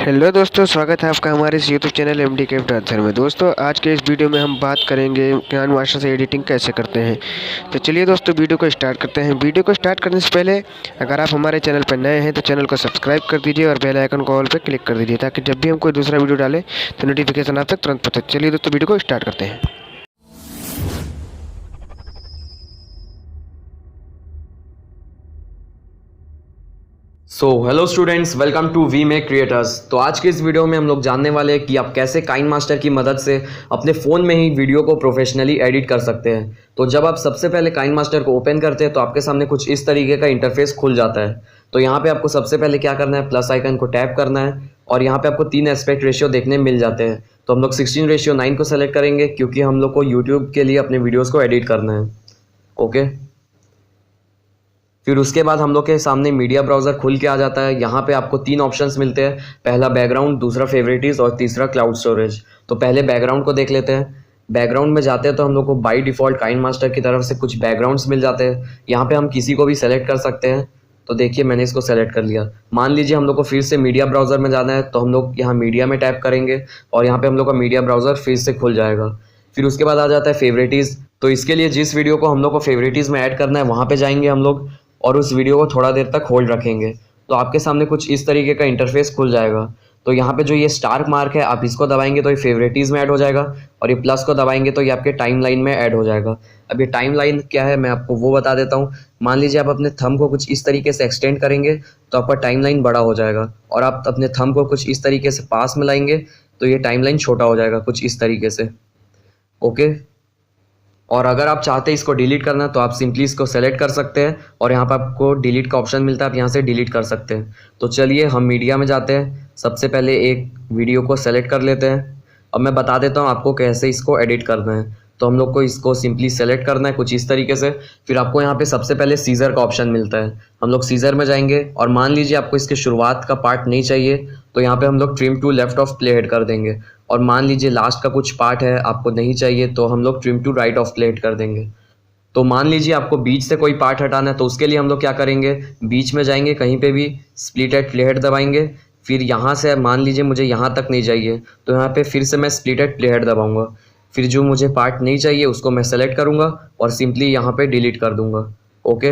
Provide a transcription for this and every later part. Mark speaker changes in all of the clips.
Speaker 1: Hello दोस्तों, स्वागत है आपका हमारे इस YouTube channel MD craft answer में। दोस्तों आज के इस वीडियो में हम बात करेंगे काइनमास्टर से एडिटिंग कैसे करते हैं। तो चलिए दोस्तों वीडियो को स्टार्ट करते हैं। वीडियो को स्टार्ट करने से पहले अगर आप हमारे चैनल पर नए हैं तो चैनल को सब्सक्राइब कर दीजिए और बेल आइकन को ऑल पर क्लिक कर दीजिए ताकि जब भी हम कोई दूसरा वीडियो डालें तो नोटिफिकेशन आप तक तुरंत पहुँचे। चलिए दोस्तों वीडियो को स्टार्ट करते हैं।
Speaker 2: Hello students, welcome to we make creators. तो आज के इस वीडियो में हम लोग जानने वाले हैं कि आप कैसे काइनमास्टर की मदद से अपने फ़ोन में ही वीडियो को प्रोफेशनली एडिट कर सकते हैं। तो जब आप सबसे पहले काइनमास्टर को ओपन करते हैं तो आपके सामने कुछ इस तरीके का इंटरफेस खुल जाता है। तो यहाँ पे आपको सबसे पहले क्या करना है, प्लस आइकन को टैप करना है और यहाँ पे आपको 3 एस्पेक्ट रेशियो देखने मिल जाते हैं। तो हम लोग 16:9 को सेलेक्ट करेंगे क्योंकि हम लोग को यूट्यूब के लिए अपने वीडियोज़ को एडिट करना है। ओके, फिर उसके बाद हम लोग के सामने मीडिया ब्राउज़र खुल के आ जाता है। यहाँ पे आपको 3 ऑप्शंस मिलते हैं, पहला बैकग्राउंड, दूसरा फेवरेटिज़ और तीसरा क्लाउड स्टोरेज। तो पहले बैकग्राउंड को देख लेते हैं। बैकग्राउंड में जाते हैं तो हम लोग को बाय डिफ़ॉल्ट काइनमास्टर की तरफ से कुछ बैकग्राउंड्स मिल जाते हैं। यहाँ पे हम किसी को भी सेलेक्ट कर सकते हैं। तो देखिए मैंने इसको सेलेक्ट कर लिया। मान लीजिए हम लोग को फिर से मीडिया ब्राउज़र में जाना है तो हम लोग यहाँ मीडिया में टैप करेंगे और यहाँ पर हम लोग का मीडिया ब्राउज़र फिर से खुल जाएगा। फिर उसके बाद आ जाता है फेवरेटिज़। तो इसके लिए जिस वीडियो को हम लोग को फेवरेटिज़ में ऐड करना है वहाँ पर जाएंगे हम लोग और उस वीडियो को थोड़ा देर तक होल्ड रखेंगे तो आपके सामने कुछ इस तरीके का इंटरफेस खुल जाएगा। तो यहाँ पे जो ये स्टार मार्क है आप इसको दबाएंगे तो ये फेवरेटिज़ में ऐड हो जाएगा और ये प्लस को दबाएंगे तो ये आपके टाइमलाइन में ऐड हो जाएगा। अब ये टाइमलाइन क्या है मैं आपको वो बता देता हूँ। मान लीजिए आप अपने थंब को कुछ इस तरीके से एक्सटेंड करेंगे तो आपका टाइमलाइन बड़ा हो जाएगा और आप अपने थंब को कुछ इस तरीके से पास में लाएंगे तो ये टाइमलाइन छोटा हो जाएगा कुछ इस तरीके से। ओके, और अगर आप चाहते हैं इसको डिलीट करना तो आप सिंपली इसको सेलेक्ट कर सकते हैं और यहाँ पर आपको डिलीट का ऑप्शन मिलता है, आप यहाँ से डिलीट कर सकते हैं। तो चलिए हम मीडिया में जाते हैं। सबसे पहले एक वीडियो को सेलेक्ट कर लेते हैं। अब मैं बता देता हूँ आपको कैसे इसको एडिट करना है। तो हम लोग को इसको सिंपली सेलेक्ट करना है कुछ इस तरीके से। फिर आपको यहाँ पे सबसे पहले सीजर का ऑप्शन मिलता है। हम लोग सीजर में जाएंगे और मान लीजिए आपको इसके शुरुआत का पार्ट नहीं चाहिए तो यहाँ पे हम लोग trim to left of playhead कर देंगे। और मान लीजिए लास्ट का कुछ पार्ट है आपको नहीं चाहिए तो हम लोग trim to right of playhead कर देंगे। तो मान लीजिए आपको बीच से कोई पार्ट हटाना है तो उसके लिए हम लोग क्या करेंगे, बीच में जाएंगे, कहीं पे भी स्प्लिट एट प्ले हेड दबाएंगे। फिर यहाँ से मान लीजिए मुझे यहाँ तक नहीं चाहिए तो यहाँ पे फिर से मैं स्प्लिट एट प्ले हेड दबाऊँगा। फिर जो मुझे पार्ट नहीं चाहिए उसको मैं सेलेक्ट करूँगा और सिंपली यहाँ पे डिलीट कर दूँगा। ओके,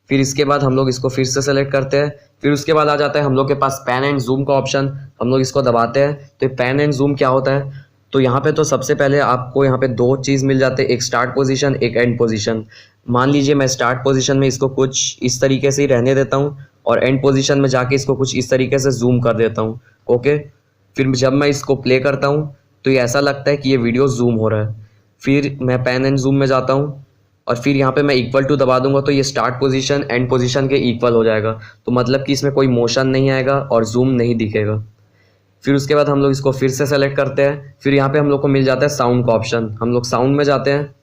Speaker 2: फिर इसके बाद हम लोग इसको फिर से सेलेक्ट करते हैं। फिर उसके बाद आ जाता है हम लोग के पास पैन एंड जूम का ऑप्शन। हम लोग इसको दबाते हैं तो पैन एंड जूम क्या होता है, तो यहाँ पे तो सबसे पहले आपको यहाँ पे 2 चीज़ मिल जाते हैं, एक स्टार्ट पोजीशन एक एंड पोजीशन। मान लीजिए मैं स्टार्ट पोजीशन में इसको कुछ इस तरीके से ही रहने देता हूँ और एंड पोजीशन में जाके इसको कुछ इस तरीके से जूम कर देता हूँ। ओके, फिर जब मैं इसको प्ले करता हूँ तो ये ऐसा लगता है कि ये वीडियो जूम हो रहा है। फिर मैं पैन एंड जूम में जाता हूँ और फिर यहाँ पे मैं इक्वल टू दबा दूंगा तो ये स्टार्ट पोजीशन एंड पोजीशन के इक्वल हो जाएगा। तो मतलब कि इसमें कोई मोशन नहीं आएगा और जूम नहीं दिखेगा। फिर उसके बाद हम लोग इसको फिर से सेलेक्ट करते हैं। फिर यहाँ पे हम लोग को मिल जाता है साउंड का ऑप्शन। हम लोग साउंड में जाते हैं।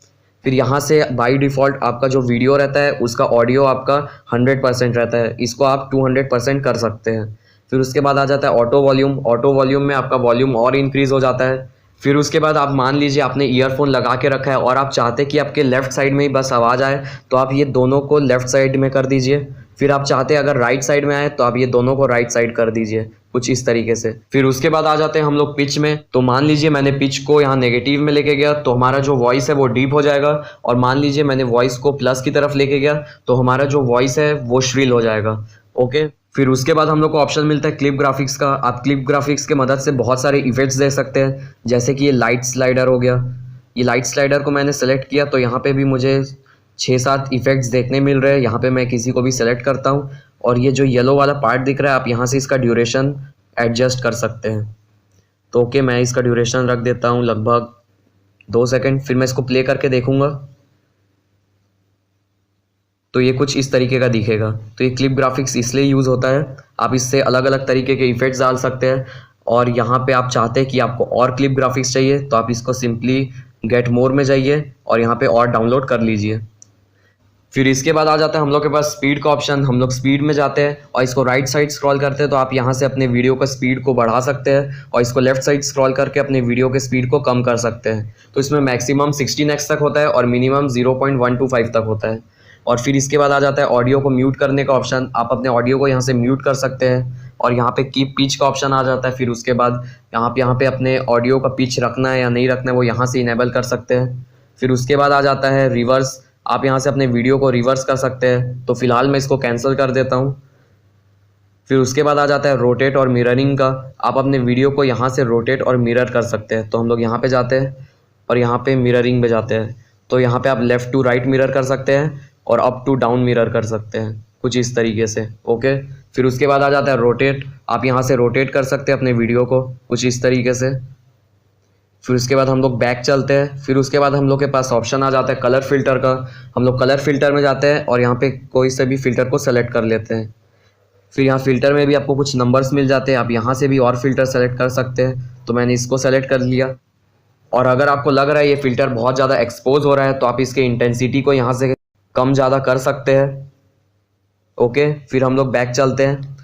Speaker 2: फिर यहाँ से बाय डिफ़ॉल्ट आपका जो वीडियो रहता है उसका ऑडियो आपका 100% रहता है, इसको आप 200% कर सकते हैं। फिर उसके बाद आ जाता है ऑटो वॉल्यूम। ऑटो वॉल्यूम में आपका वॉल्यूम और इंक्रीज़ हो जाता है। फिर उसके बाद आप मान लीजिए आपने ईयरफोन लगा के रखा है और आप चाहते कि आपके लेफ़्ट साइड में ही बस आवाज़ आए तो आप ये दोनों को लेफ़्ट साइड में कर दीजिए। फिर आप चाहते हैं अगर राइट साइड में आए तो आप ये दोनों को राइट साइड कर दीजिए कुछ इस तरीके से। फिर उसके बाद आ जाते हैं हम लोग पिच में। तो मान लीजिए मैंने पिच को यहाँ नेगेटिव में लेके गया तो हमारा जो वॉइस है वो डीप हो जाएगा और मान लीजिए मैंने वॉइस को प्लस की तरफ लेके गया तो हमारा जो वॉइस है वो श्रिल हो जाएगा। ओके, फिर उसके बाद हम लोग को ऑप्शन मिलता है क्लिप ग्राफिक्स का। आप क्लिप ग्राफिक्स के मदद से बहुत सारे इफेक्ट्स दे सकते हैं, जैसे कि ये लाइट स्लाइडर हो गया। ये लाइट स्लाइडर को मैंने सेलेक्ट किया तो यहाँ पे भी मुझे 6-7 इफेक्ट्स देखने मिल रहे हैं। यहाँ पे मैं किसी को भी सेलेक्ट करता हूँ और ये जो येलो वाला पार्ट दिख रहा है आप यहाँ से इसका ड्यूरेशन एडजस्ट कर सकते हैं। तो ओके, मैं इसका ड्यूरेशन रख देता हूँ लगभग 2 सेकेंड। फिर मैं इसको प्ले करके देखूँगा तो ये कुछ इस तरीके का दिखेगा। तो ये क्लिप ग्राफिक्स इसलिए यूज़ होता है, आप इससे अलग अलग तरीके के इफेक्ट्स डाल सकते हैं। और यहाँ पे आप चाहते हैं कि आपको और क्लिप ग्राफिक्स चाहिए तो आप इसको सिंपली गेट मोर में जाइए और यहाँ पे और डाउनलोड कर लीजिए। फिर इसके बाद आ जाता है हम लोग के पास स्पीड का ऑप्शन। हम लोग स्पीड में जाते हैं और इसको राइट साइड स्क्रॉल करते हैं तो आप यहाँ से अपने वीडियो का स्पीड को बढ़ा सकते हैं और इसको लेफ्ट साइड स्क्रॉल करके अपने वीडियो के स्पीड को कम कर सकते हैं। तो इसमें मैक्सिमम 16x तक होता है और मिनिमम 0.125 तक होता है। और फिर इसके बाद आ जाता है ऑडियो को म्यूट करने का ऑप्शन। आप अपने ऑडियो को यहाँ से म्यूट कर सकते हैं और यहाँ पे कीप पिच का ऑप्शन आ जाता है। फिर उसके बाद यहाँ पे अपने ऑडियो का पिच रखना है या नहीं रखना है वो यहाँ से इनेबल कर सकते हैं। फिर उसके बाद आ जाता है रिवर्स, आप यहाँ से अपने वीडियो को रिवर्स कर सकते हैं। तो फिलहाल मैं इसको कैंसिल कर देता हूँ। फिर उसके बाद आ जाता है रोटेट और मिररिंग का, आप अपने वीडियो को यहाँ से रोटेट और मिरर कर सकते हैं। तो हम लोग यहाँ पे जाते हैं और यहाँ पे मिररिंग में जाते हैं। तो यहाँ पे आप लेफ़्ट टू राइट मिरर कर सकते हैं और अप टू डाउन मिरर कर सकते हैं, कुछ इस तरीके से। ओके, फिर उसके बाद आ जाता है रोटेट, आप यहाँ से रोटेट कर सकते हैं अपने वीडियो को कुछ इस तरीके से। फिर उसके बाद हम लोग बैक चलते हैं। फिर उसके बाद हम लोग के पास ऑप्शन आ जाता है कलर फिल्टर का, हम लोग कलर फिल्टर में जाते हैं और यहाँ पे कोई से भी फिल्टर को सेलेक्ट कर लेते हैं। फिर यहाँ फ़िल्टर में भी आपको कुछ नंबर्स मिल जाते हैं, आप यहाँ से भी और फ़िल्टर सेलेक्ट कर सकते हैं। तो मैंने इसको सेलेक्ट कर लिया। और अगर आपको लग रहा है ये फ़िल्टर बहुत ज़्यादा एक्सपोज हो रहा है तो आप इसके इंटेंसिटी को यहाँ से कम ज़्यादा कर सकते हैं। ओके, फिर हम लोग बैक चलते हैं।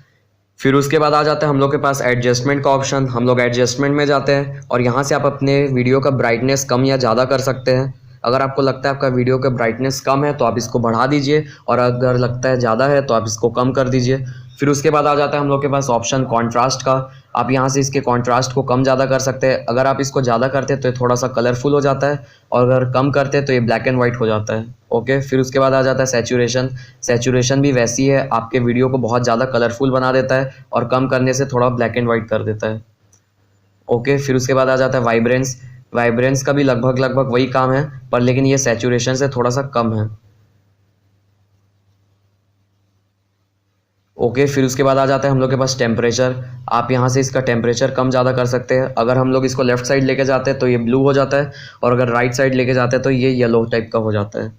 Speaker 2: फिर उसके बाद आ जाता है हम लोग के पास एडजस्टमेंट का ऑप्शन, हम लोग एडजस्टमेंट में जाते हैं और यहाँ से आप अपने वीडियो का ब्राइटनेस कम या ज़्यादा कर सकते हैं। अगर आपको लगता है आपका वीडियो का ब्राइटनेस कम है तो आप इसको बढ़ा दीजिए, और अगर लगता है ज़्यादा है तो आप इसको कम कर दीजिए। फिर उसके बाद आ जाता है हम लोग के पास ऑप्शन कॉन्ट्रास्ट का, आप यहाँ से इसके कॉन्ट्रास्ट को कम ज़्यादा कर सकते हैं। अगर आप इसको ज़्यादा करते हैं तो ये थोड़ा सा कलरफुल हो जाता है, और अगर कम करते हैं तो ये ब्लैक एंड वाइट हो जाता है। ओके, फिर उसके बाद आ जाता है सैचुरेशन, सैचुरेशन भी वैसी है, आपके वीडियो को बहुत ज़्यादा कलरफुल बना देता है और कम करने से थोड़ा ब्लैक एंड वाइट कर देता है। ओके, फिर उसके बाद आ जाता है वाइब्रेंस, वाइब्रेंस का भी लगभग वही काम है, पर लेकिन ये सैचुरेशन से थोड़ा सा कम है। ओके, फिर उसके बाद आ जाता है हम लोग के पास टेम्परेचर, आप यहाँ से इसका टेम्परेचर कम ज़्यादा कर सकते हैं। अगर हम लोग इसको लेफ़्ट साइड लेके जाते हैं तो ये ब्लू हो जाता है, और अगर राइट साइड लेके जाते हैं तो ये येलो टाइप का हो जाता है।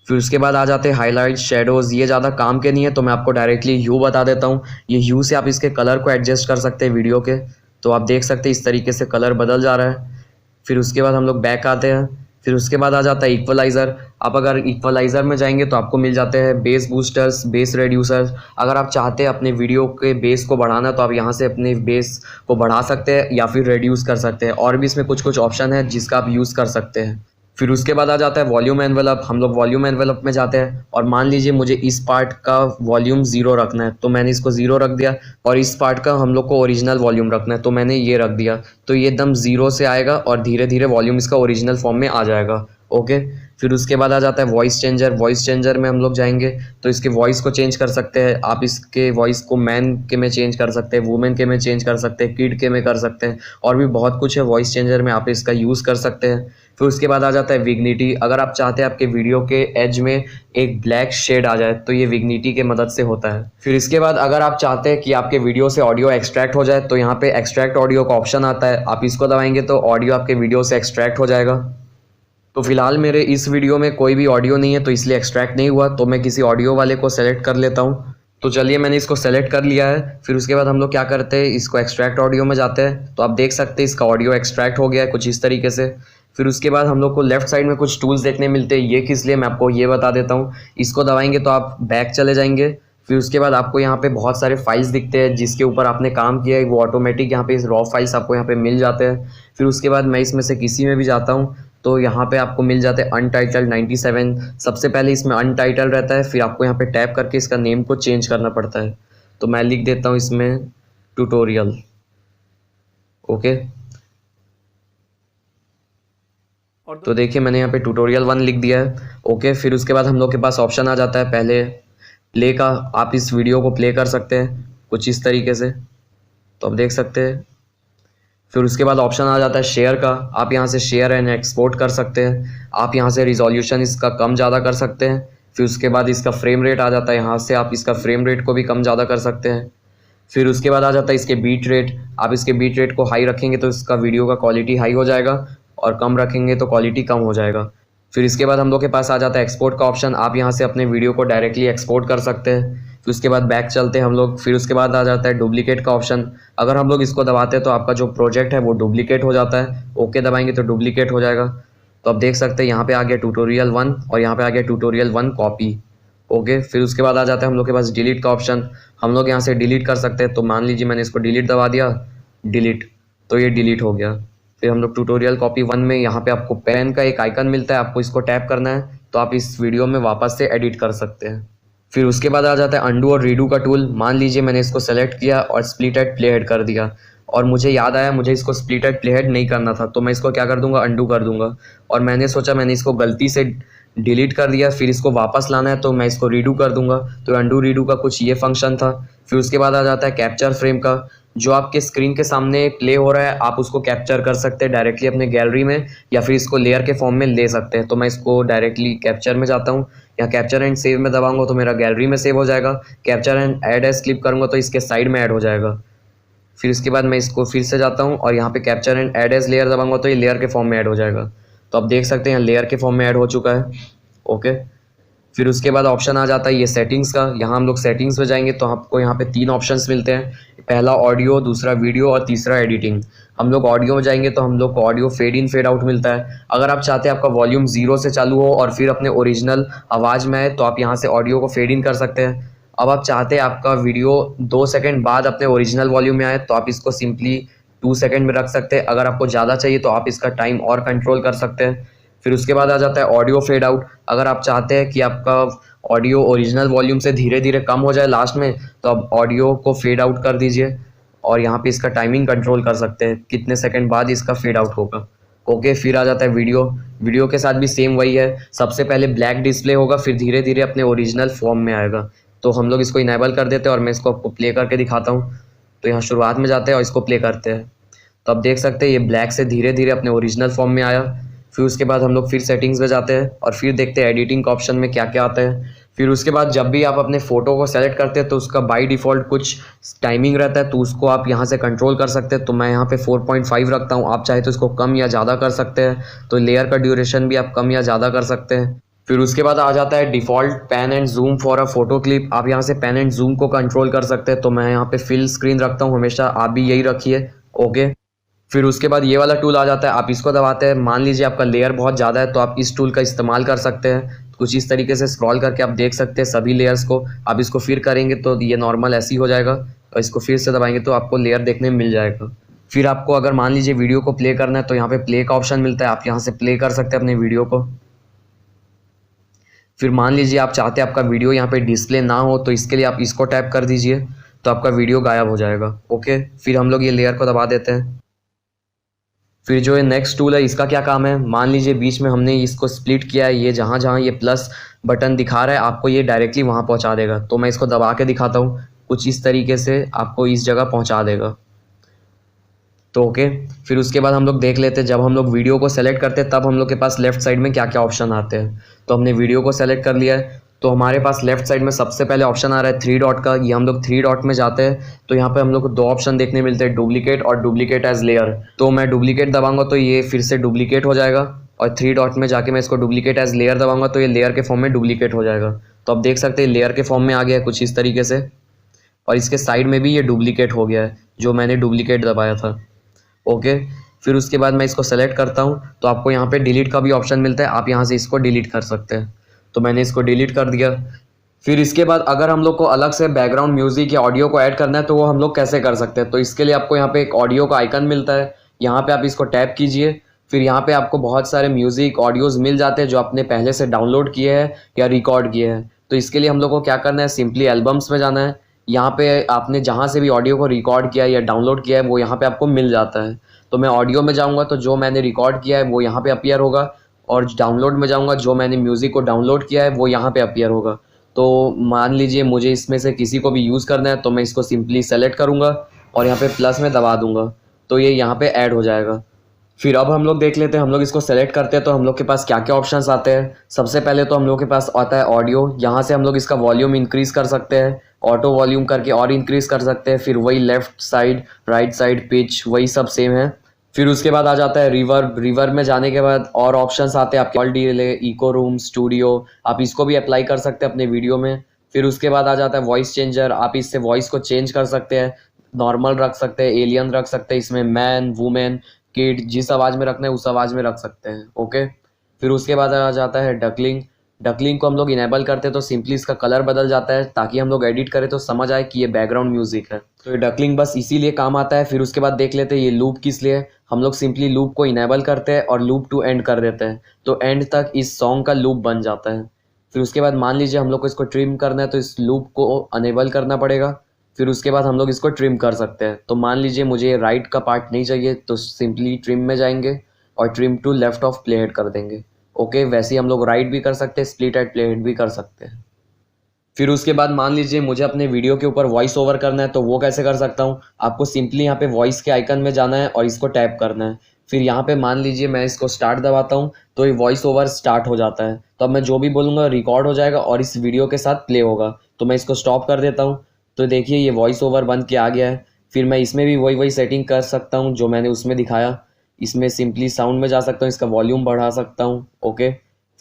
Speaker 2: फिर उसके बाद आ जाते हैं हाईलाइट, शेडोज़, ये ज़्यादा काम के नहीं है तो मैं आपको डायरेक्टली ह्यू बता देता हूँ। ये ह्यू से आप इसके कलर को एडजस्ट कर सकते हैं वीडियो के, तो आप देख सकते हैं इस तरीके से कलर बदल जा रहा है। फिर उसके बाद हम लोग बैक आते हैं। फिर उसके बाद आ जाता है इक्वलाइज़र, आप अगर इक्वलाइज़र में जाएंगे तो आपको मिल जाते हैं बेस बूस्टर्स, बेस रेड्यूसर्स। अगर आप चाहते हैं अपने वीडियो के बेस को बढ़ाना तो आप यहाँ से अपने बेस को बढ़ा सकते हैं या फिर रेड्यूस कर सकते हैं, और भी इसमें कुछ ऑप्शन है जिसका आप यूज़ कर सकते हैं। फिर उसके बाद आ जाता है वॉल्यूम एनवेलप, हम लोग वॉल्यूम एनवेलप में जाते हैं और मान लीजिए मुझे इस पार्ट का वॉल्यूम 0 रखना है तो मैंने इसको 0 रख दिया, और इस पार्ट का हम लोग को ओरिजिनल वॉल्यूम रखना है तो मैंने ये रख दिया। तो ये एकदम 0 से आएगा और धीरे धीरे वॉल्यूम इसका ओरिजिनल फॉर्म में आ जाएगा। ओके, फिर उसके बाद आ जाता है वॉइस चेंजर, वॉइस चेंजर में हम लोग जाएंगे तो इसके वॉइस को चेंज कर सकते हैं। आप इसके वॉइस को मैन के में चेंज कर सकते हैं, वुमेन के में चेंज कर सकते हैं, किड के में कर सकते हैं, और भी बहुत कुछ है वॉइस चेंजर में, आप इसका यूज़ कर सकते हैं। फिर उसके बाद आ जाता है विग्निटी, अगर आप चाहते हैं आपके वीडियो के एज में एक ब्लैक शेड आ जाए तो ये विग्निटी के मदद से होता है। फिर इसके बाद अगर आप चाहते हैं कि आपके वीडियो से ऑडियो एक्सट्रैक्ट हो जाए तो यहाँ पे एक्सट्रैक्ट ऑडियो का ऑप्शन आता है, आप इसको दबाएंगे तो ऑडियो आपके वीडियो से एक्सट्रैक्ट हो जाएगा। तो फिलहाल मेरे इस वीडियो में कोई भी ऑडियो नहीं है तो इसलिए एक्सट्रैक्ट नहीं हुआ, तो मैं किसी ऑडियो वाले को सेलेक्ट कर लेता हूँ। तो चलिए मैंने इसको सेलेक्ट कर लिया है। फिर उसके बाद हम लोग क्या करते हैं, इसको एक्सट्रैक्ट ऑडियो में जाते हैं तो आप देख सकते हैं इसका ऑडियो एक्सट्रैक्ट हो गया है कुछ इस तरीके से। फिर उसके बाद हम लोग को लेफ्ट साइड में कुछ टूल्स देखने मिलते हैं, ये किस लिए मैं आपको ये बता देता हूँ। इसको दबाएंगे तो आप बैक चले जाएंगे। फिर उसके बाद आपको यहाँ पे बहुत सारे फाइल्स दिखते हैं जिसके ऊपर आपने काम किया है, वो ऑटोमेटिक यहाँ पे रॉ फाइल्स आपको यहाँ पे मिल जाते हैं। फिर उसके बाद मैं इसमें से किसी में भी जाता हूँ तो यहाँ पे आपको मिल जाते हैं अनटाइटल्ड 97। सबसे पहले इसमें अनटाइटल्ड रहता है, फिर आपको यहाँ पे टैप करके इसका नेम को चेंज करना पड़ता है। तो मैं लिख देता हूँ इसमें ट्यूटोरियल। ओके, तो देखिए मैंने यहाँ पे ट्यूटोरियल 1 लिख दिया है। ओके, फिर उसके बाद हम लोग के पास ऑप्शन आ जाता है पहले प्ले का, आप इस वीडियो को प्ले कर सकते हैं कुछ इस तरीके से, तो आप देख सकते हैं। फिर उसके बाद ऑप्शन आ जाता है शेयर का, आप यहाँ से शेयर एंड एक्सपोर्ट कर सकते हैं। आप यहाँ से रिजोल्यूशन इसका कम ज़्यादा कर सकते हैं। फिर उसके बाद इसका फ्रेम रेट आ जाता है, यहाँ से आप इसका फ्रेम रेट को भी कम ज़्यादा कर सकते हैं। फिर उसके बाद आ जाता है इसके बीट रेट, आप इसके बीट रेट को हाई रखेंगे तो इसका वीडियो का क्वालिटी हाई हो जाएगा, और कम रखेंगे तो क्वालिटी कम हो जाएगा। फिर इसके बाद हम लोग के पास आ जाता है एक्सपोर्ट का ऑप्शन, आप यहाँ से अपने वीडियो को डायरेक्टली एक्सपोर्ट कर सकते हैं। फिर उसके बाद बैक चलते हैं हम लोग। फिर उसके बाद आ जाता है डुप्लीकेट का ऑप्शन, अगर हम लोग इसको दबाते हैं तो आपका जो प्रोजेक्ट है वो डुप्लीकेट हो जाता है। ओके दबाएंगे तो डुप्लीकेट हो जाएगा। तो आप देख सकते हैं यहाँ पे आ गया ट्यूटोरियल 1 और यहाँ पे आ गया ट्यूटोरियल 1 कॉपी। ओके, फिर उसके बाद आ जाता है हम लोग के पास डिलीट का ऑप्शन, हम लोग यहाँ से डिलीट कर सकते हैं। तो मान लीजिए मैंने इसको डिलीट दबा दिया, डिलीट, तो ये डिलीट हो गया। फिर हम लोग ट्यूटोरियल कॉपी 1 में यहाँ पे आपको पेन का एक आइकन मिलता है, आपको इसको टैप करना है तो आप इस वीडियो में वापस से एडिट कर सकते हैं। फिर उसके बाद आ जाता है अंडू और रीडू का टूल। मान लीजिए मैंने इसको सेलेक्ट किया और स्प्लिट एट प्ले हेड कर दिया, और मुझे याद आया मुझे इसको स्प्लिट एट प्ले हेड नहीं करना था, तो मैं इसको क्या कर दूंगा, अंडू कर दूंगा। और मैंने सोचा मैंने इसको गलती से डिलीट कर दिया, फिर इसको वापस लाना है तो मैं इसको रीडू कर दूंगा। तो अंडू रीडू का कुछ ये फंक्शन था। फिर उसके बाद आ जाता है कैप्चर फ्रेम का। जो आपके स्क्रीन के सामने प्ले हो रहा है आप उसको कैप्चर कर सकते हैं डायरेक्टली अपने गैलरी में, या फिर इसको लेयर के फॉर्म में ले सकते हैं। तो मैं इसको डायरेक्टली कैप्चर में जाता हूँ, या कैप्चर एंड सेव में दबाऊंगा तो मेरा गैलरी में सेव हो जाएगा। Capture and add as click करूँगा तो इसके साइड में ऐड हो जाएगा। फिर इसके बाद मैं इसको फिर से जाता हूँ और यहाँ पे capture and add edge layer दबाऊंगा तो ये लेयर के फॉर्म में ऐड हो जाएगा। तो आप देख सकते हैं लेयर के फॉर्म में ऐड हो चुका है। ओके, फिर उसके बाद ऑप्शन आ जाता है ये सेटिंग्स का। यहाँ हम लोग सेटिंग्स में जाएंगे तो आपको यहाँ पे 3 ऑप्शंस मिलते हैं, पहला ऑडियो, दूसरा वीडियो और तीसरा एडिटिंग। हम लोग ऑडियो में जाएंगे तो हम लोग को audio fade in fade out मिलता है। अगर आप चाहते हैं आपका वॉल्यूम 0 से चालू हो और फिर अपने ओरिजिनल आवाज़ में आए तो आप यहाँ से ऑडियो को फेड इन कर सकते हैं। अब आप चाहते हैं आपका वीडियो 2 सेकंड बाद अपने ओरिजिनल वॉल्यूम में आए तो आप इसको सिंपली 2 सेकंड में रख सकते हैं। अगर आपको ज़्यादा चाहिए तो आप इसका टाइम और कंट्रोल कर सकते हैं। फिर उसके बाद आ जाता है ऑडियो फेड आउट। अगर आप चाहते हैं कि आपका ऑडियो ओरिजिनल वॉल्यूम से धीरे धीरे कम हो जाए लास्ट में, तो आप ऑडियो को फेड आउट कर दीजिए और यहाँ पे इसका टाइमिंग कंट्रोल कर सकते हैं कितने सेकंड बाद इसका फेड आउट होगा। ओके, फिर आ जाता है वीडियो। वीडियो के साथ भी सेम वही है, सबसे पहले ब्लैक डिस्प्ले होगा फिर धीरे धीरे अपने ओरिजिनल फॉर्म में आएगा। तो हम लोग इसको इनेबल कर देते हैं और मैं इसको आपको प्ले करके दिखाता हूँ। तो यहाँ शुरुआत में जाते हैं और इसको प्ले करते हैं तो आप देख सकते हैं ये ब्लैक से धीरे धीरे अपने ओरिजिनल फॉर्म में आया। फिर उसके बाद हम लोग फिर सेटिंग्स में जाते हैं और फिर देखते हैं एडिटिंग का ऑप्शन में क्या क्या आता है। फिर उसके बाद जब भी आप अपने फ़ोटो को सेलेक्ट करते हैं तो उसका बाय डिफ़ॉल्ट कुछ टाइमिंग रहता है, तो उसको आप यहाँ से कंट्रोल कर सकते हैं। तो मैं यहाँ पे 4.5 रखता हूँ, आप चाहे तो इसको कम या ज़्यादा कर सकते हैं। तो लेयर का ड्यूरेशन भी आप कम या ज़्यादा कर सकते हैं। फिर उसके बाद आ जाता है default pan and zoom for a photo clip. आप यहाँ से पैन एंड जूम को कंट्रोल कर सकते हैं। तो मैं यहाँ पे फिल स्क्रीन रखता हूँ हमेशा, आप भी यही रखिए। ओके, फिर उसके बाद ये वाला टूल आ जाता है, आप इसको दबाते हैं। मान लीजिए आपका लेयर बहुत ज़्यादा है तो आप इस टूल का इस्तेमाल कर सकते हैं। कुछ इस तरीके से स्क्रॉल करके आप देख सकते हैं सभी लेयर्स को। आप इसको फिर करेंगे तो ये नॉर्मल ऐसे ही हो जाएगा, और इसको फिर से दबाएंगे तो आपको लेयर देखने में मिल जाएगा। फिर आपको अगर मान लीजिए वीडियो को प्ले करना है तो यहाँ पे प्ले का ऑप्शन मिलता है, आप यहाँ से प्ले कर सकते हैं अपने वीडियो को। फिर मान लीजिए आप चाहते हैं आपका वीडियो यहाँ पे डिस्प्ले ना हो तो इसके लिए आप इसको टैप कर दीजिए तो आपका वीडियो गायब हो जाएगा। ओके, फिर हम लोग ये लेयर को दबा देते हैं। फिर जो ये नेक्स्ट टूल है इसका क्या काम है, मान लीजिए बीच में हमने इसको स्प्लिट किया है, ये जहाँ जहाँ ये प्लस बटन दिखा रहा है आपको ये डायरेक्टली वहाँ पहुँचा देगा। तो मैं इसको दबा के दिखाता हूँ, कुछ इस तरीके से आपको इस जगह पहुँचा देगा। तो ओके, फिर उसके बाद हम लोग देख लेते हैं जब हम लोग वीडियो को सेलेक्ट करते हैं तब हम लोग के पास लेफ्ट साइड में क्या क्या ऑप्शन आते हैं। तो हमने वीडियो को सेलेक्ट कर लिया है तो हमारे पास लेफ्ट साइड में सबसे पहले ऑप्शन आ रहा है 3 डॉट का। ये हम लोग 3 डॉट में जाते हैं तो यहाँ पे हम लोग को 2 ऑप्शन देखने मिलते हैं, डुप्लीकेट और डुप्लीकेट एज लेयर। तो मैं डुप्लीकेट दबाऊंगा तो ये फिर से डुप्लीकेट हो जाएगा, और 3 डॉट में जाके मैं इसको डुप्लीकेट एज लेयर दबाऊंगा तो ये लेयर के फॉर्म में डुप्लीकेट हो जाएगा। तो आप देख सकते हैं लेयर के फॉर्म में आ गया है कुछ इस तरीके से, और इसके साइड में भी ये डुप्लीकेट हो गया है जो मैंने डुप्लीकेट दबाया था। ओके, फिर उसके बाद मैं इसको सेलेक्ट करता हूँ तो आपको यहाँ पे डिलीट का भी ऑप्शन मिलता है, आप यहाँ से इसको डिलीट कर सकते हैं। तो मैंने इसको डिलीट कर दिया। फिर इसके बाद अगर हम लोग को अलग से बैकग्राउंड म्यूजिक या ऑडियो को ऐड करना है तो वो हम लोग कैसे कर सकते हैं। तो इसके लिए आपको यहाँ पे एक ऑडियो का आइकन मिलता है, यहाँ पे आप इसको टैप कीजिए। फिर यहाँ पे आपको बहुत सारे म्यूजिक ऑडियोज़ मिल जाते हैं जो आपने पहले से डाउनलोड किए हैं या रिकॉर्ड किए हैं। तो इसके लिए हम लोग को क्या करना है, सिंपली एल्बम्स में जाना है। यहाँ पे आपने जहाँ से भी ऑडियो को रिकॉर्ड किया है या डाउनलोड किया है वो यहाँ पे आपको मिल जाता है। तो मैं ऑडियो में जाऊँगा तो जो मैंने रिकॉर्ड किया है वो यहाँ पे अपीयर होगा, और डाउनलोड में जाऊँगा जो मैंने म्यूज़िक को डाउनलोड किया है वो यहाँ पे अपीयर होगा। तो मान लीजिए मुझे इसमें से किसी को भी यूज़ करना है तो मैं इसको सिंपली सेलेक्ट करूँगा और यहाँ पे प्लस में दबा दूँगा तो ये यहाँ पे ऐड हो जाएगा। फिर अब हम लोग देख लेते हैं, हम लोग इसको सेलेक्ट करते हैं तो हम लोग के पास क्या क्या ऑप्शंस आते हैं। सबसे पहले तो हम लोग के पास आता है ऑडियो, यहाँ से हम लोग इसका वॉल्यूम इंक्रीज़ कर सकते हैं, ऑटो वॉल्यूम करके और इंक्रीज़ कर सकते हैं। फिर वही left side, right side, pitch, वही सब सेम है। फिर उसके बाद आ जाता है रिवर्ब। रिवर्ब में जाने के बाद और ऑप्शंस आते हैं आपके, all delay, echo room, studio, आप इसको भी अप्लाई कर सकते हैं अपने वीडियो में। फिर उसके बाद आ जाता है वॉइस चेंजर, आप इससे वॉइस को चेंज कर सकते हैं, नॉर्मल रख सकते हैं, एलियन रख सकते हैं, इसमें मैन, वुमेन, किड, जिस आवाज़ में रखना है उस आवाज़ में रख सकते हैं। ओके, फिर उसके बाद आ जाता है डकलिंग। डकलिंग को हम लोग इनेबल करते हैं तो सिंपली इसका कलर बदल जाता है ताकि हम लोग एडिट करें तो समझ आए कि ये बैकग्राउंड म्यूजिक है। तो ये डकलिंग बस इसीलिए काम आता है। फिर उसके बाद देख लेते हैं ये लूप किस लिए। हम लोग सिंपली लूप को इनेबल करते हैं और लूप टू एंड कर देते हैं तो एंड तक इस सॉन्ग का लूप बन जाता है। फिर उसके बाद मान लीजिए हम लोग को इसको ट्रिम करना है तो इस लूप को अनेबल करना पड़ेगा। फिर उसके बाद हम लोग इसको ट्रिम कर सकते हैं। तो मान लीजिए मुझे राइट का पार्ट नहीं चाहिए तो सिंपली ट्रिम में जाएंगे और trim to left of playhead कर देंगे। ओके, वैसे ही हम लोग राइट भी कर सकते हैं, स्प्लिट एट प्लेहेड भी कर सकते हैं। फिर उसके बाद मान लीजिए मुझे अपने वीडियो के ऊपर वॉइस ओवर करना है तो वो कैसे कर सकता हूँ। आपको सिंपली यहाँ पे वॉइस के आइकन में जाना है और इसको टैप करना है। फिर यहाँ पे मान लीजिए मैं इसको स्टार्ट दबाता हूँ तो ये वॉइस ओवर स्टार्ट हो जाता है। तो अब मैं जो भी बोलूँगा रिकॉर्ड हो जाएगा और इस वीडियो के साथ प्ले होगा। तो मैं इसको स्टॉप कर देता हूँ। तो देखिए ये वॉइस ओवर बन के आ गया है। फिर मैं इसमें भी वही सेटिंग कर सकता हूँ जो मैंने उसमें दिखाया। इसमें सिंपली साउंड में जा सकता हूँ, इसका वॉल्यूम बढ़ा सकता हूँ। ओके,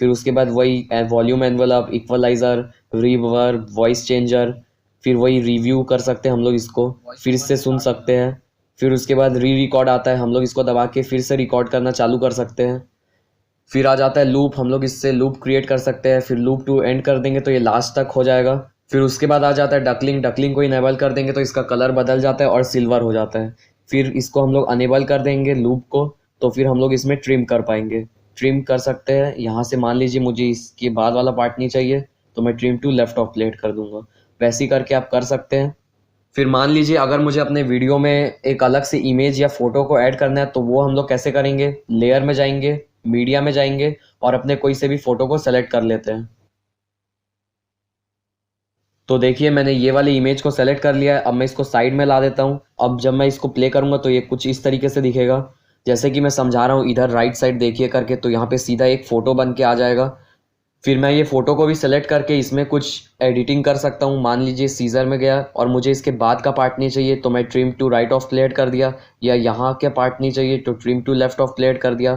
Speaker 2: फिर उसके बाद वही volume envelope, equaliser, reverb, voice changer, फिर वही रिव्यू कर सकते हैं हम लोग, इसको फिर से सुन सकते हैं। फिर उसके बाद रिकॉर्ड आता है, हम लोग इसको दबा के फिर से रिकॉर्ड करना चालू कर सकते हैं। फिर आ जाता है लूप, हम लोग इससे लूप क्रिएट कर सकते हैं। फिर लूप टू एंड कर देंगे तो ये लास्ट तक हो जाएगा। फिर उसके बाद आ जाता है डकलिंग, डकलिंग को इनेबल कर देंगे तो इसका कलर बदल जाता है और सिल्वर हो जाता है। फिर इसको हम लोग अनेबल कर देंगे लूप को, तो फिर हम लोग इसमें ट्रिम कर पाएंगे, ट्रिम कर सकते हैं। यहाँ से मान लीजिए मुझे इसके बाद वाला पार्ट नहीं चाहिए तो मैं trim to left of playhead कर दूंगा। वैसे ही करके आप कर सकते हैं। फिर मान लीजिए अगर मुझे अपने वीडियो में एक अलग से इमेज या फोटो को ऐड करना है तो वो हम लोग कैसे करेंगे। लेयर में जाएंगे, मीडिया में जाएंगे और अपने कोई से भी फोटो को सेलेक्ट कर लेते हैं। तो देखिए मैंने ये वाली इमेज को सेलेक्ट कर लिया है। अब मैं इसको साइड में ला देता हूँ। अब जब मैं इसको प्ले करूँगा तो ये कुछ इस तरीके से दिखेगा जैसे कि मैं समझा रहा हूँ। इधर राइट साइड देखिए करके, तो यहाँ पे सीधा एक फ़ोटो बन के आ जाएगा। फिर मैं ये फ़ोटो को भी सेलेक्ट करके इसमें कुछ एडिटिंग कर सकता हूँ। मान लीजिए सीजर में गया और मुझे इसके बाद का पार्ट नहीं चाहिए तो मैं trim to right of playhead कर दिया, या यहाँ के पार्ट नहीं चाहिए तो trim to left of playhead कर दिया।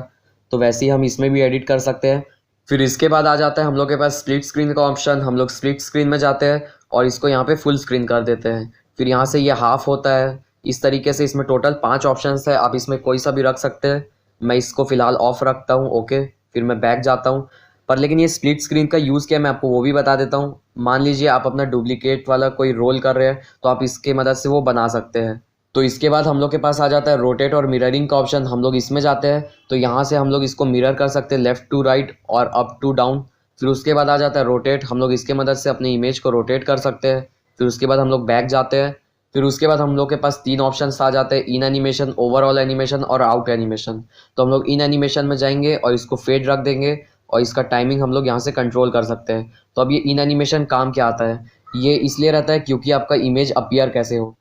Speaker 2: तो वैसे ही हम इसमें भी एडिट कर सकते हैं। फिर इसके बाद आ जाता है हम लोग के पास स्प्लिट स्क्रीन का ऑप्शन। हम लोग स्प्लिट स्क्रीन में जाते हैं और इसको यहाँ पे फुल स्क्रीन कर देते हैं। फिर यहाँ से ये हाफ होता है। इस तरीके से इसमें टोटल 5 ऑप्शंस है, आप इसमें कोई सा भी रख सकते हैं। मैं इसको फिलहाल ऑफ रखता हूँ। ओके, फिर मैं बैक जाता हूँ। पर लेकिन ये स्प्लिट स्क्रीन का यूज़ क्या है मैं आपको वो भी बता देता हूँ। मान लीजिए आप अपना डुप्लीकेट वाला कोई रोल कर रहे हैं तो आप इसके मदद से वो बना सकते हैं। तो इसके बाद हम लोग के पास आ जाता है रोटेट और मिररिंग का ऑप्शन। हम लोग इसमें जाते हैं तो यहाँ से हम लोग इसको मिरर कर सकते हैं लेफ्ट टू राइट और अप टू डाउन। फिर उसके बाद आ जाता है रोटेट, हम लोग इसके मदद से अपनी इमेज को रोटेट कर सकते हैं। फिर उसके बाद हम लोग बैक जाते हैं। फिर उसके बाद हम लोग के पास 3 ऑप्शंस आ जाते हैं, इन एनिमेशन, ओवरऑल एनिमेशन और आउट एनिमेशन। तो हम लोग इन एनिमेशन में जाएंगे और इसको फेड रख देंगे और इसका टाइमिंग हम लोग यहाँ से कंट्रोल कर सकते हैं। तो अब ये इन एनिमेशन काम क्या आता है, ये इसलिए रहता है क्योंकि आपका इमेज अपीयर कैसे हो।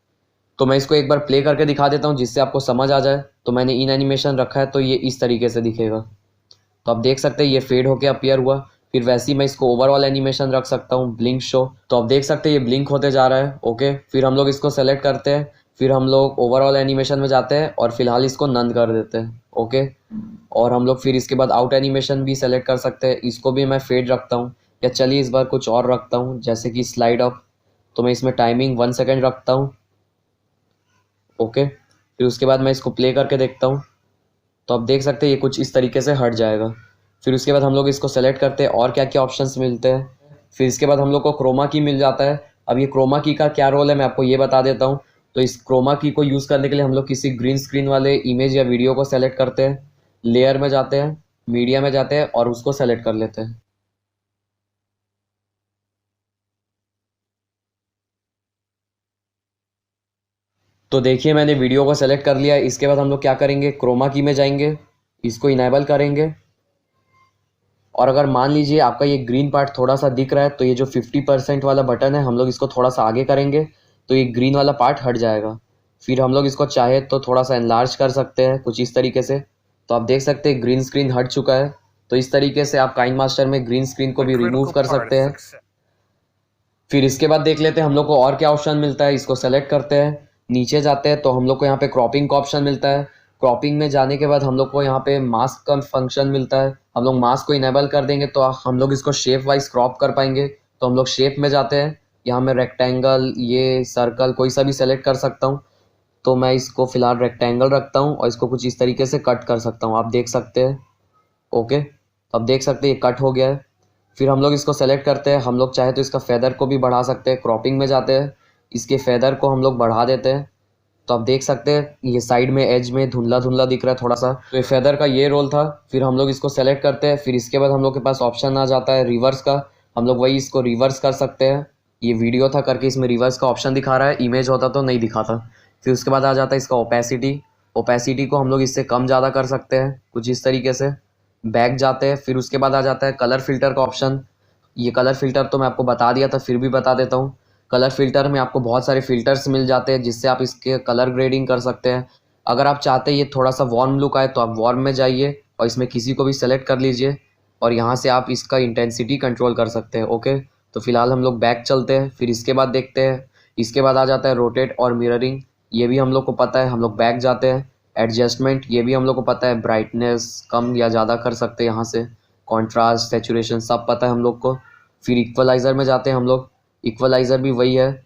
Speaker 2: तो मैं इसको एक बार प्ले करके दिखा देता हूँ जिससे आपको समझ आ जाए। तो मैंने इन एनिमेशन रखा है तो ये इस तरीके से दिखेगा। तो आप देख सकते हैं ये फेड होके अपीयर हुआ। फिर वैसे ही मैं इसको ओवरऑल एनिमेशन रख सकता हूँ, ब्लिंक शो। तो आप देख सकते हैं ये ब्लिंक होते जा रहा है। ओके, फिर हम लोग इसको सेलेक्ट करते हैं। फिर हम लोग ओवरऑल एनिमेशन में जाते हैं और फिलहाल इसको नन कर देते हैं। ओके, और हम लोग फिर इसके बाद आउट एनिमेशन भी सेलेक्ट कर सकते हैं। इसको भी मैं फेड रखता हूँ, या चलिए इस बार कुछ और रखता हूँ जैसे कि स्लाइड अप। तो मैं इसमें टाइमिंग 1 सेकेंड रखता हूँ। ओके, फिर उसके बाद मैं इसको प्ले करके देखता हूँ। तो आप देख सकते हैं ये कुछ इस तरीके से हट जाएगा। फिर उसके बाद हम लोग इसको सेलेक्ट करते हैं और क्या क्या ऑप्शंस मिलते हैं। फिर इसके बाद हम लोग को क्रोमा की मिल जाता है। अब ये क्रोमा की का क्या रोल है मैं आपको ये बता देता हूँ। तो इस क्रोमा की को यूज़ करने के लिए हम लोग किसी ग्रीन स्क्रीन वाले इमेज या वीडियो को सेलेक्ट करते हैं, लेयर में जाते हैं, मीडिया में जाते हैं और उसको सेलेक्ट कर लेते हैं। तो देखिए मैंने वीडियो को सेलेक्ट कर लिया है। इसके बाद हम लोग क्या करेंगे, क्रोमा की में जाएंगे, इसको इनेबल करेंगे। और अगर मान लीजिए आपका ये ग्रीन पार्ट थोड़ा सा दिख रहा है तो ये जो 50% वाला बटन है हम लोग इसको थोड़ा सा आगे करेंगे तो ये ग्रीन वाला पार्ट हट जाएगा। फिर हम लोग इसको चाहे तो थोड़ा सा एनलार्ज कर सकते हैं कुछ इस तरीके से। तो आप देख सकते हैं ग्रीन स्क्रीन हट चुका है। तो इस तरीके से आप काइनमास्टर में ग्रीन स्क्रीन को भी रिमूव कर सकते हैं। फिर इसके बाद देख लेते हैं हम लोग को और क्या ऑप्शन मिलता है। इसको सेलेक्ट करते हैं, नीचे जाते हैं तो हम लोग को यहाँ पे क्रॉपिंग का ऑप्शन मिलता है। क्रॉपिंग में जाने के बाद हम लोग को यहाँ पे मास्क का फंक्शन मिलता है। हम लोग मास्क को इनेबल कर देंगे तो हम लोग इसको शेप वाइज क्रॉप कर पाएंगे। तो हम लोग शेप में जाते हैं, यहाँ मैं रेक्टेंगल, ये सर्कल कोई सा भी सेलेक्ट कर सकता हूँ। तो मैं इसको फिलहाल रेक्टेंगल रखता हूँ और इसको कुछ इस तरीके से कट कर सकता हूँ, आप देख सकते हैं। ओके, तो आप देख सकते हैं ये कट हो गया है। फिर हम लोग इसको सेलेक्ट करते हैं, हम लोग चाहे तो इसका फेदर को भी बढ़ा सकते हैं। क्रॉपिंग में जाते हैं, इसके फेदर को हम लोग बढ़ा देते हैं। तो आप देख सकते हैं ये साइड में एज में धुंधला धुंधला दिख रहा है थोड़ा सा। तो ये फेदर का ये रोल था। फिर हम लोग इसको सेलेक्ट करते हैं। फिर इसके बाद हम लोग के पास ऑप्शन आ जाता है रिवर्स का। हम लोग वही इसको रिवर्स कर सकते हैं। ये वीडियो था करके इसमें रिवर्स का ऑप्शन दिखा रहा है, इमेज होता तो नहीं दिखाता। फिर उसके बाद आ जाता है इसका ओपेसिटी। ओपेसिटी को हम लोग इससे कम ज़्यादा कर सकते हैं कुछ इस तरीके से। बैक जाते हैं, फिर उसके बाद आ जाता है कलर फिल्टर का ऑप्शन। ये कलर फिल्टर तो मैं आपको बता दिया था, फिर भी बता देता हूँ। कलर फिल्टर में आपको बहुत सारे फिल्टर्स मिल जाते हैं जिससे आप इसके कलर ग्रेडिंग कर सकते हैं। अगर आप चाहते हैं ये थोड़ा सा वार्म लुक आए तो आप वार्म में जाइए और इसमें किसी को भी सेलेक्ट कर लीजिए और यहाँ से आप इसका इंटेंसिटी कंट्रोल कर सकते हैं। ओके, तो फिलहाल हम लोग बैक चलते हैं, फिर इसके बाद देखते हैं। इसके बाद आ जाता है रोटेट और मिररिंग, ये भी हम लोग को पता है, हम लोग बैक जाते हैं। एडजस्टमेंट, ये भी हम लोग को पता है, ब्राइटनेस कम या ज़्यादा कर सकते हैं यहाँ से। कॉन्ट्रास्ट, सैचुरेशन सब पता है हम लोग को। फिर इक्वलाइज़र में जाते हैं हम लोग। इक्वलाइज़र भी वही है।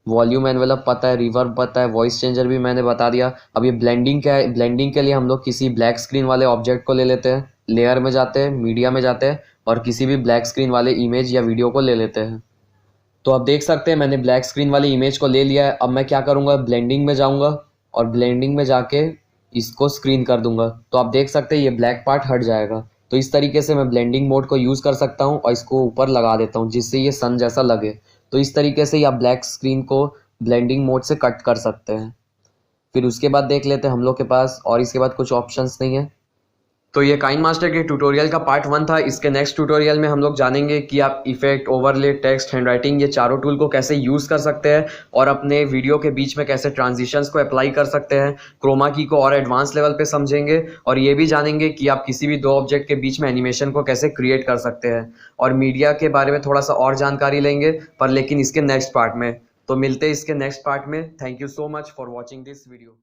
Speaker 2: वॉल्यूम एनवेलप पता है, रिवर्ब पता है, वॉइस चेंजर भी मैंने बता दिया। अब ये ब्लेंडिंग क्या है, ब्लेंडिंग के लिए हम लोग किसी ब्लैक स्क्रीन वाले ऑब्जेक्ट को ले लेते हैं, लेयर में जाते हैं, मीडिया में जाते हैं और किसी भी ब्लैक स्क्रीन वाले इमेज या वीडियो को ले लेते हैं। तो आप देख सकते हैं मैंने ब्लैक स्क्रीन वाली इमेज को ले लिया है। अब मैं क्या करूँगा, ब्लेंडिंग में जाऊँगा और ब्लेंडिंग में जाके इसको स्क्रीन कर दूंगा। तो आप देख सकते हैं ये ब्लैक पार्ट हट जाएगा। तो इस तरीके से मैं ब्लेंडिंग मोड को यूज़ कर सकता हूँ और इसको ऊपर लगा देता हूँ जिससे ये सन जैसा लगे। तो इस तरीके से आप ब्लैक स्क्रीन को ब्लेंडिंग मोड से कट कर सकते हैं। फिर उसके बाद देख लेते हैं हम लोग के पास और इसके बाद कुछ ऑप्शंस नहीं है। तो ये काइनमास्टर के ट्यूटोरियल का पार्ट 1 था। इसके नेक्स्ट ट्यूटोरियल में हम लोग जानेंगे कि आप इफेक्ट, ओवरले, टेक्स्ट, हैंडराइटिंग, ये चारों टूल को कैसे यूज़ कर सकते हैं और अपने वीडियो के बीच में कैसे ट्रांजिशंस को अप्लाई कर सकते हैं। क्रोमा की को और एडवांस लेवल पे समझेंगे और ये भी जानेंगे कि आप किसी भी दो ऑब्जेक्ट के बीच में एनिमेशन को कैसे क्रिएट कर सकते हैं। और मीडिया के बारे में थोड़ा सा और जानकारी लेंगे, पर लेकिन इसके नेक्स्ट पार्ट में। तो मिलते हैं इसके नेक्स्ट पार्ट में। Thank you so much for watching this video.